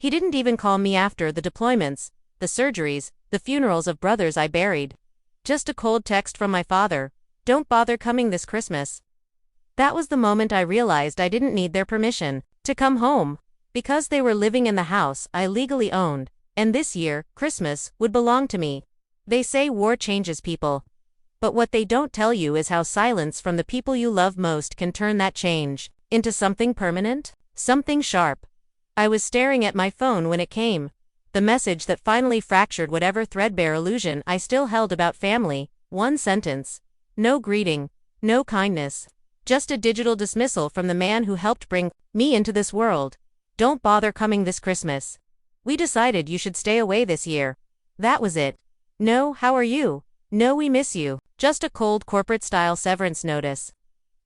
He didn't even call me after the deployments, the surgeries, the funerals of brothers I buried. Just a cold text from my father, "Don't bother coming this Christmas." That was the moment I realized I didn't need their permission to come home, because they were living in the house I legally owned, and this year, Christmas, would belong to me. They say war changes people. But what they don't tell you is how silence from the people you love most can turn that change into something permanent, something sharp. I was staring at my phone when it came. The message that finally fractured whatever threadbare illusion I still held about family. One sentence. No greeting, no kindness. Just a digital dismissal from the man who helped bring me into this world. "Don't bother coming this Christmas. We decided you should stay away this year." That was it. No, "How are you?" No, "We miss you." Just a cold corporate-style severance notice.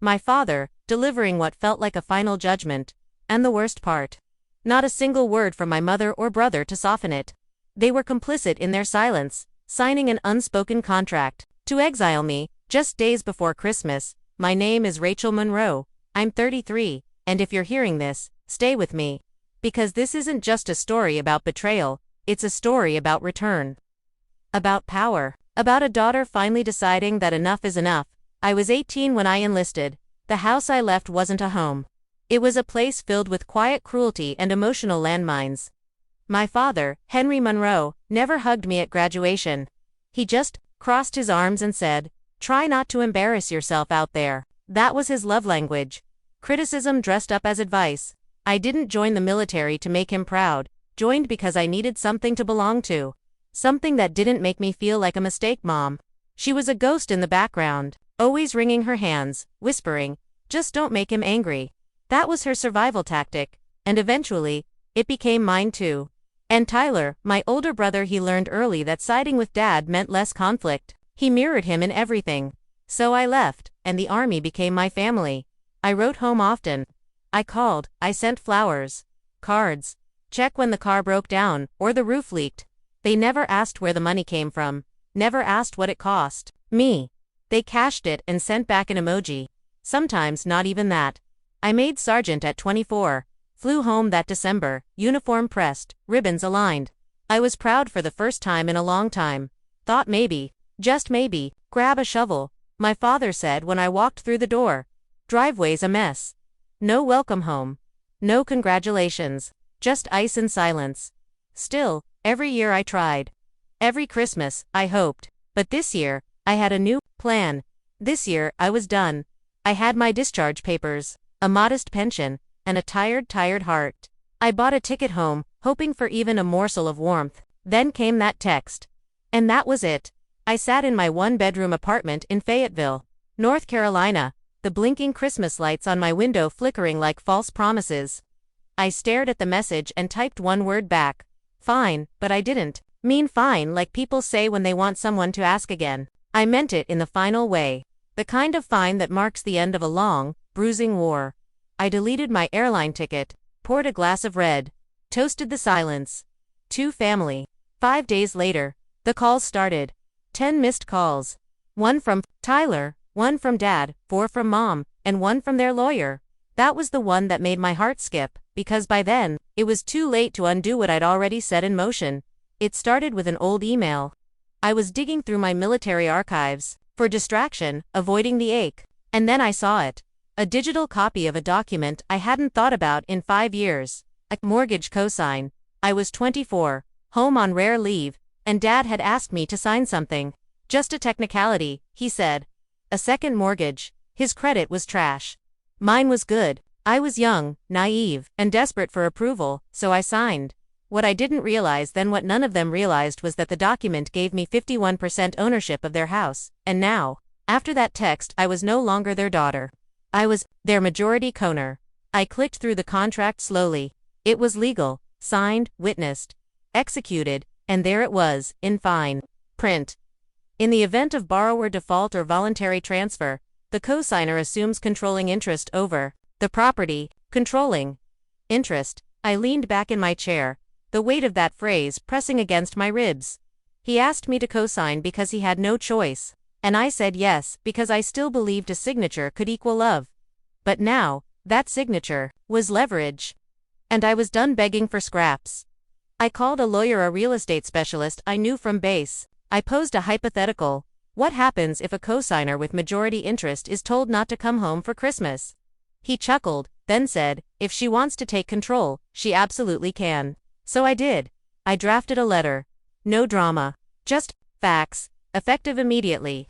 My father, delivering what felt like a final judgment. And the worst part. Not a single word from my mother or brother to soften it. They were complicit in their silence, signing an unspoken contract to exile me, just days before Christmas. My name is Rachel Monroe. I'm 33, and if you're hearing this, stay with me. Because this isn't just a story about betrayal, it's a story about return. About power. About a daughter finally deciding that enough is enough. I was 18 when I enlisted. The house I left wasn't a home. It was a place filled with quiet cruelty and emotional landmines. My father, Henry Monroe, never hugged me at graduation. He just crossed his arms and said, "Try not to embarrass yourself out there." That was his love language. Criticism dressed up as advice. I didn't join the military to make him proud, joined because I needed something to belong to. Something that didn't make me feel like a mistake mom. She was a ghost in the background, always wringing her hands, whispering, "Just don't make him angry." That was her survival tactic, and eventually, it became mine too. And Tyler, my older brother, he learned early that siding with dad meant less conflict. He mirrored him in everything. So I left, and the army became my family. I wrote home often. I called, I sent flowers, cards, check when the car broke down, or the roof leaked. They never asked where the money came from, never asked what it cost me. They cashed it and sent back an emoji. Sometimes not even that. I made sergeant at 24, flew home that December, uniform pressed, ribbons aligned. I was proud for the first time in a long time. Thought maybe, just maybe, grab a shovel, my father said when I walked through the door. Driveway's a mess. No welcome home. No congratulations. Just ice and silence. Still, every year I tried. Every Christmas, I hoped. But this year, I had a new plan. This year, I was done. I had my discharge papers, a modest pension, and a tired heart. I bought a ticket home, hoping for even a morsel of warmth. Then came that text. And that was it. I sat in my one-bedroom apartment in Fayetteville, North Carolina, the blinking Christmas lights on my window flickering like false promises. I stared at the message and typed one word back. Fine, but I didn't mean fine like people say when they want someone to ask again. I meant it in the final way. The kind of fine that marks the end of a long, bruising war. I deleted my airline ticket, poured a glass of red, toasted the silence. To family. 5 days later, the calls started. 10 missed calls. 1 from Tyler, 1 from Dad, 4 from Mom, and 1 from their lawyer. That was the one that made my heart skip, because by then, it was too late to undo what I'd already set in motion. It started with an old email. I was digging through my military archives, for distraction, avoiding the ache. And then I saw it. A digital copy of a document I hadn't thought about in 5 years. A mortgage cosign. I was 24, home on rare leave, and Dad had asked me to sign something. Just a technicality, he said. A second mortgage. His credit was trash. Mine was good. I was young, naive, and desperate for approval, so I signed. What I didn't realize then, what none of them realized, was that the document gave me 51% ownership of their house, and now, after that text, I was no longer their daughter. I was their majority co-owner. I clicked through the contract slowly. It was legal, signed, witnessed, executed, and there it was, in fine print. In the event of borrower default or voluntary transfer, the cosigner assumes controlling interest over the property. Controlling interest. I leaned back in my chair, the weight of that phrase pressing against my ribs. He asked me to cosign because he had no choice, and I said yes because I still believed a signature could equal love. But now, that signature was leverage. And I was done begging for scraps. I called a lawyer, a real estate specialist I knew from base. I posed a hypothetical. What happens if a cosigner with majority interest is told not to come home for Christmas? He chuckled, then said, if she wants to take control, she absolutely can. So I did. I drafted a letter. No drama. Just facts, effective immediately.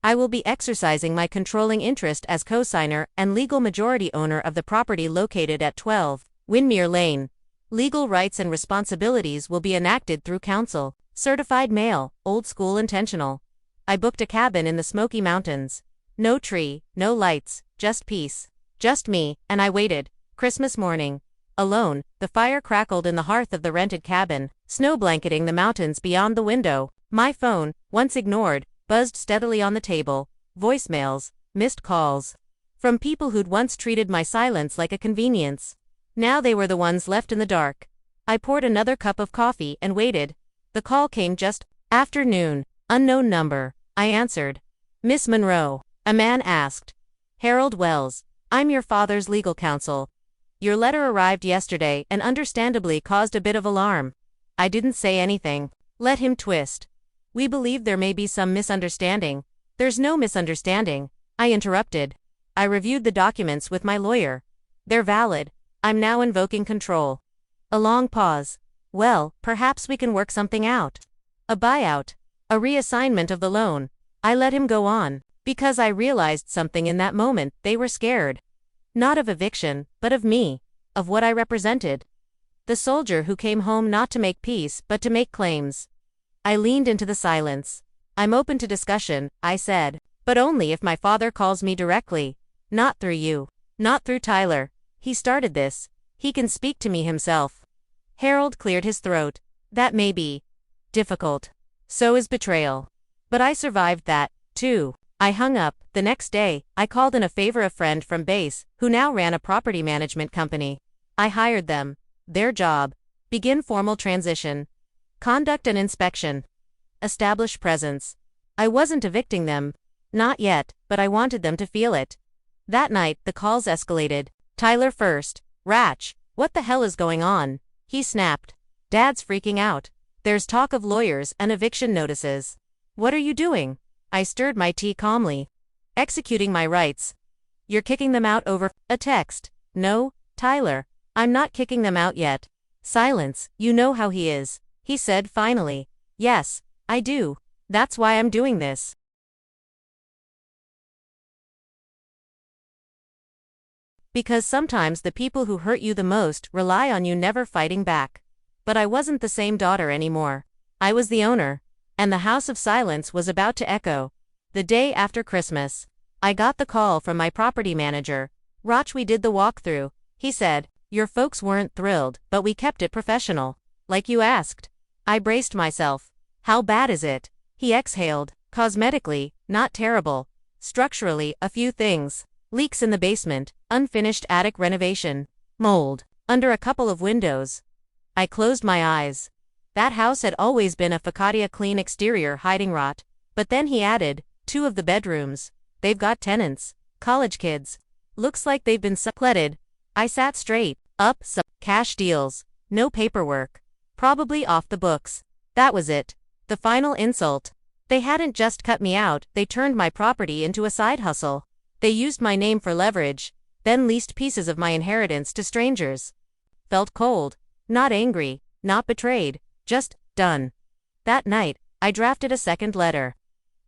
I will be exercising my controlling interest as cosigner and legal majority owner of the property located at 12 Windmere Lane. Legal rights and responsibilities will be enacted through counsel. Certified mail, old school intentional. I booked a cabin in the Smoky Mountains. No tree, no lights, just peace. Just me, and I waited. Christmas morning. Alone, the fire crackled in the hearth of the rented cabin, snow blanketing the mountains beyond the window. My phone, once ignored, buzzed steadily on the table. Voicemails, missed calls. From people who'd once treated my silence like a convenience. Now they were the ones left in the dark. I poured another cup of coffee and waited. The call came just after noon. Unknown number. I answered. Miss Monroe. A man asked. Harold Wells. I'm your father's legal counsel. Your letter arrived yesterday and understandably caused a bit of alarm. I didn't say anything. Let him twist. We believe there may be some misunderstanding. There's no misunderstanding, I interrupted. I reviewed the documents with my lawyer. They're valid. I'm now invoking control. A long pause. Well, perhaps we can work something out. A buyout. A reassignment of the loan. I let him go on, because I realized something in that moment. They were scared. Not of eviction, but of me. Of what I represented. The soldier who came home not to make peace, but to make claims. I leaned into the silence. I'm open to discussion, I said, but only if my father calls me directly. Not through you. Not through Tyler. He started this. He can speak to me himself. Harold cleared his throat. That may be difficult. So is betrayal. But I survived that, too. I hung up. The next day, I called in a favor a friend from base, who now ran a property management company. I hired them. Their job. Begin formal transition. Conduct an inspection. Establish presence. I wasn't evicting them. Not yet, but I wanted them to feel it. That night, the calls escalated. Tyler first. Ratch, what the hell is going on? He snapped. Dad's freaking out. There's talk of lawyers and eviction notices. What are you doing? I stirred my tea calmly. Executing my rights. You're kicking them out over a text. No, Tyler, I'm not kicking them out yet. Silence, you know how he is, he said finally. Yes, I do. That's why I'm doing this. Because sometimes the people who hurt you the most rely on you never fighting back. But I wasn't the same daughter anymore. I was the owner. And the house of silence was about to echo. The day after Christmas, I got the call from my property manager. Roch, we did the walkthrough. He said, your folks weren't thrilled, but we kept it professional. Like you asked. I braced myself. How bad is it? He exhaled. Cosmetically, not terrible. Structurally, a few things. Leaks in the basement, unfinished attic renovation, mold under a couple of windows. I closed my eyes. That house had always been a Focaccia clean exterior hiding rot, but then he added, 2 of the bedrooms. They've got tenants, college kids. Looks like they've been subletted. I sat straight, up, cash deals, no paperwork. Probably off the books. That was it. The final insult. They hadn't just cut me out, they turned my property into a side hustle. They used my name for leverage, then leased pieces of my inheritance to strangers. Felt cold. Not angry, not betrayed, just done. That night, I drafted a second letter.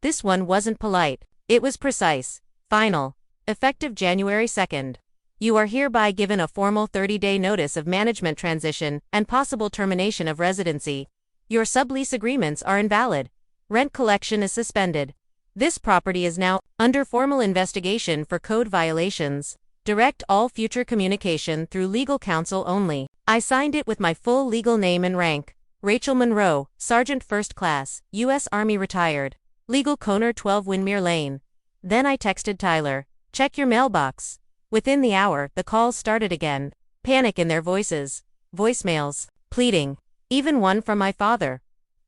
This one wasn't polite. It was precise. Final. Effective January 2nd. You are hereby given a formal 30-day notice of management transition and possible termination of residency. Your sublease agreements are invalid. Rent collection is suspended. This property is now under formal investigation for code violations. Direct all future communication through legal counsel only. I signed it with my full legal name and rank. Rachel Monroe, Sergeant First Class, U.S. Army retired. Legal Coner 12 Windmere Lane. Then I texted Tyler, check your mailbox. Within the hour, the calls started again. Panic in their voices. Voicemails. Pleading. Even one from my father.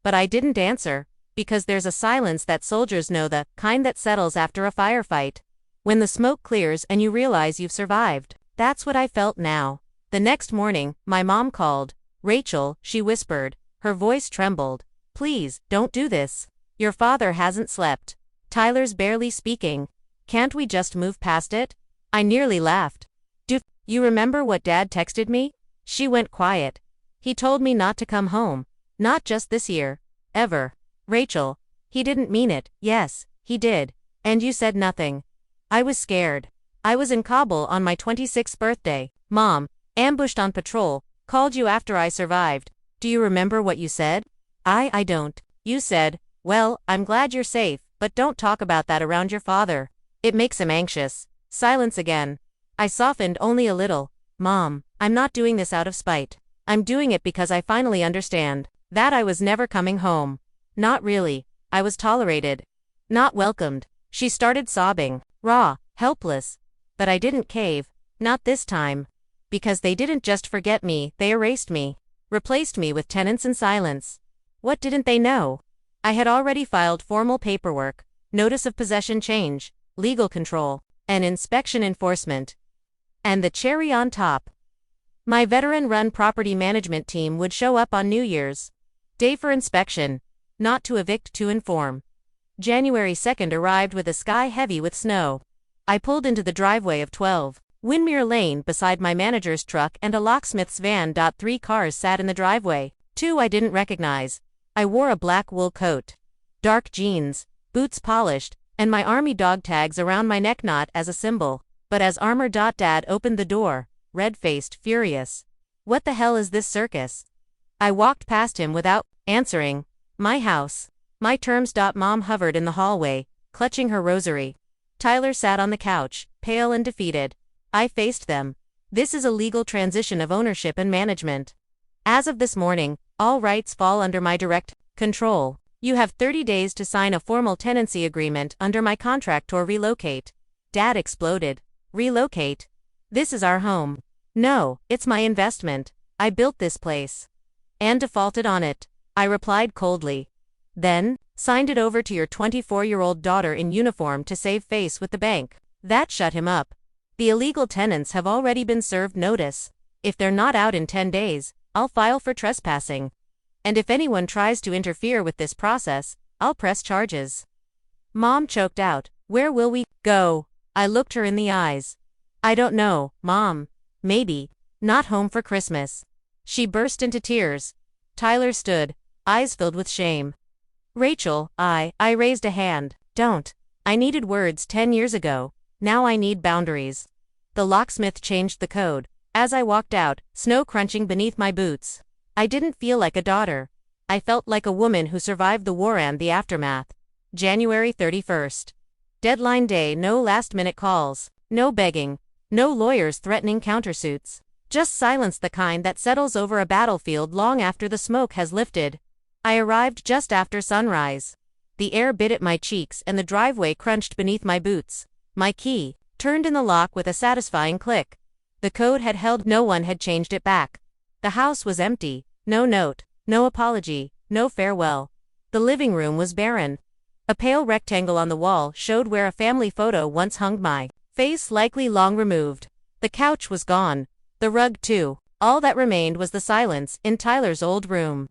But I didn't answer. Because there's a silence that soldiers know, the kind that settles after a firefight. When the smoke clears and you realize you've survived. That's what I felt now. The next morning, my mom called. "Rachel," she whispered. Her voice trembled. "Please, don't do this. Your father hasn't slept. Tyler's barely speaking. Can't we just move past it?" I nearly laughed. "Do you remember what Dad texted me?" She went quiet. "He told me not to come home. Not just this year. Ever." "Rachel, he didn't mean it." "Yes, he did. And you said nothing." I was scared. "I was in Kabul on my 26th birthday. Mom, ambushed on patrol, called you after I survived. Do you remember what you said?" I don't. "You said, 'Well, I'm glad you're safe, but don't talk about that around your father. It makes him anxious.'" Silence again. I softened only a little. "Mom, I'm not doing this out of spite. I'm doing it because I finally understand that I was never coming home. Not really. I was tolerated. Not welcomed." She started sobbing, raw, helpless. But I didn't cave. Not this time. Because they didn't just forget me, they erased me. Replaced me with tenants and silence. What didn't they know? I had already filed formal paperwork, notice of possession change, legal control, and inspection enforcement. And the cherry on top. My veteran-run property management team would show up on New Year's Day for inspection, not to evict, to inform. January 2nd arrived with a sky heavy with snow. I pulled into the driveway of 12 Windmere Lane beside my manager's truck and a locksmith's van. 3 cars sat in the driveway. 2 I didn't recognize. I wore a black wool coat, dark jeans, boots polished, and my army dog tags around my neck, not as a symbol, but as armor. Dad opened the door, red-faced, furious. "What the hell is this circus?" I walked past him without answering. "My house. My terms." Mom hovered in the hallway, clutching her rosary. Tyler sat on the couch, pale and defeated. I faced them. "This is a legal transition of ownership and management. As of this morning, all rights fall under my direct control. You have 30 days to sign a formal tenancy agreement under my contract or relocate." Dad exploded. "Relocate? This is our home." "No, it's my investment. I built this place." "And defaulted on it," I replied coldly. "Then, signed it over to your 24-year-old daughter in uniform to save face with the bank." That shut him up. "The illegal tenants have already been served notice. If they're not out in 10 days, I'll file for trespassing. And if anyone tries to interfere with this process, I'll press charges." Mom choked out, "Where will we go?" I looked her in the eyes. "I don't know, Mom. Maybe not home for Christmas." She burst into tears. Tyler stood, eyes filled with shame. "Rachel," I raised a hand. "Don't. I needed words 10 years ago. Now I need boundaries." The locksmith changed the code. As I walked out, snow crunching beneath my boots, I didn't feel like a daughter. I felt like a woman who survived the war and the aftermath. January 31st. Deadline day. No last-minute calls. No begging. No lawyers threatening countersuits. Just silence, the kind that settles over a battlefield long after the smoke has lifted. I arrived just after sunrise. The air bit at my cheeks and the driveway crunched beneath my boots. My key turned in the lock with a satisfying click. The code had held. No one had changed it back. The house was empty. No note, no apology, no farewell. The living room was barren. A pale rectangle on the wall showed where a family photo once hung, my face likely long removed. The couch was gone. The rug too. All that remained was the silence in Tyler's old room.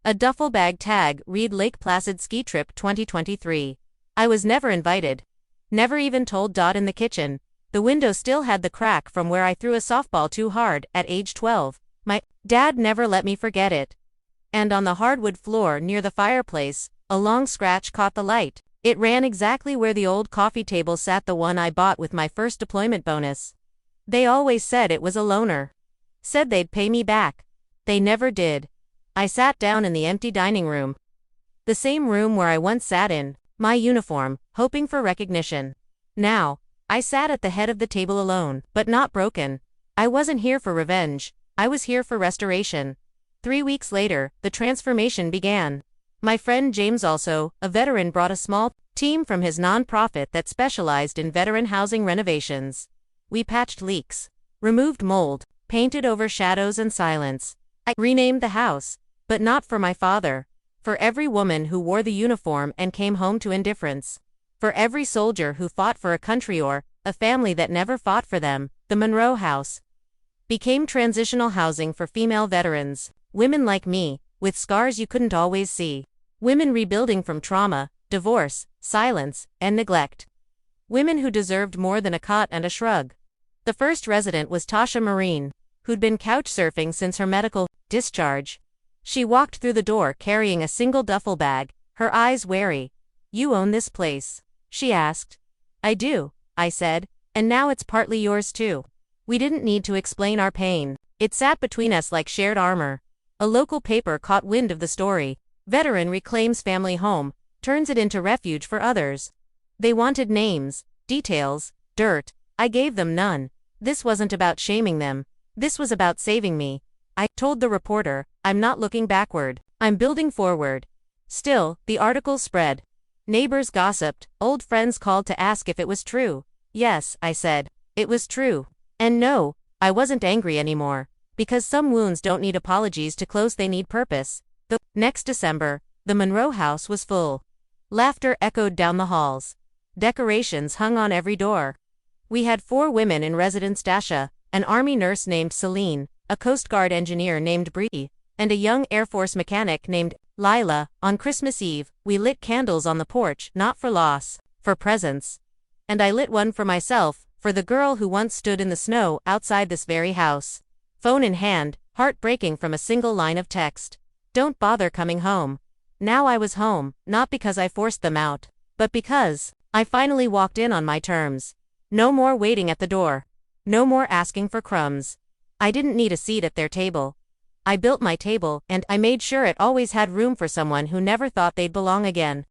A duffel bag tag read Lake Placid Ski Trip 2023. I was never invited. Never even told. In the kitchen, the window still had the crack from where I threw a softball too hard at age 12. My dad never let me forget it. And on the hardwood floor near the fireplace, a long scratch caught the light. It ran exactly where the old coffee table sat, the one I bought with my first deployment bonus. They always said it was a loaner. Said they'd pay me back. They never did. I sat down in the empty dining room. The same room where I once sat in my uniform, hoping for recognition. Now, I sat at the head of the table alone, but not broken. I wasn't here for revenge. I was here for restoration. 3 weeks later, the transformation began. My friend James, also a veteran, brought a small team from his nonprofit that specialized in veteran housing renovations. We patched leaks, removed mold, painted over shadows and silence. I renamed the house, but not for my father. For every woman who wore the uniform and came home to indifference. For every soldier who fought for a country or a family that never fought for them, the Monroe House. became transitional housing for female veterans, women like me, with scars you couldn't always see. Women rebuilding from trauma, divorce, silence, and neglect. Women who deserved more than a cot and a shrug. The first resident was Tasha Marine, who'd been couch surfing since her medical discharge. She walked through the door carrying a single duffel bag, her eyes wary. "You own this place?" she asked. "I do," I said, "and now it's partly yours too." We didn't need to explain our pain. It sat between us like shared armor. A local paper caught wind of the story. Veteran reclaims family home, turns it into refuge for others. They wanted names, details, dirt. I gave them none. This wasn't about shaming them. This was about saving me. I told the reporter, "I'm not looking backward. I'm building forward." Still, the article spread. Neighbors gossiped, old friends called to ask if it was true. Yes, I said. It was true. And no, I wasn't angry anymore. Because some wounds don't need apologies to close, they need purpose. The next December, the Monroe house was full. Laughter echoed down the halls. Decorations hung on every door. We had 4 women in residence: Dasha, an Army nurse named Celine, a Coast Guard engineer named Bree, and a young Air Force mechanic named Lila. On Christmas Eve, we lit candles on the porch, not for loss, for presents. And I lit one for myself, for the girl who once stood in the snow outside this very house. Phone in hand, heart breaking from a single line of text. "Don't bother coming home." Now I was home, not because I forced them out, but because I finally walked in on my terms. No more waiting at the door. No more asking for crumbs. I didn't need a seat at their table. I built my table, and I made sure it always had room for someone who never thought they'd belong again.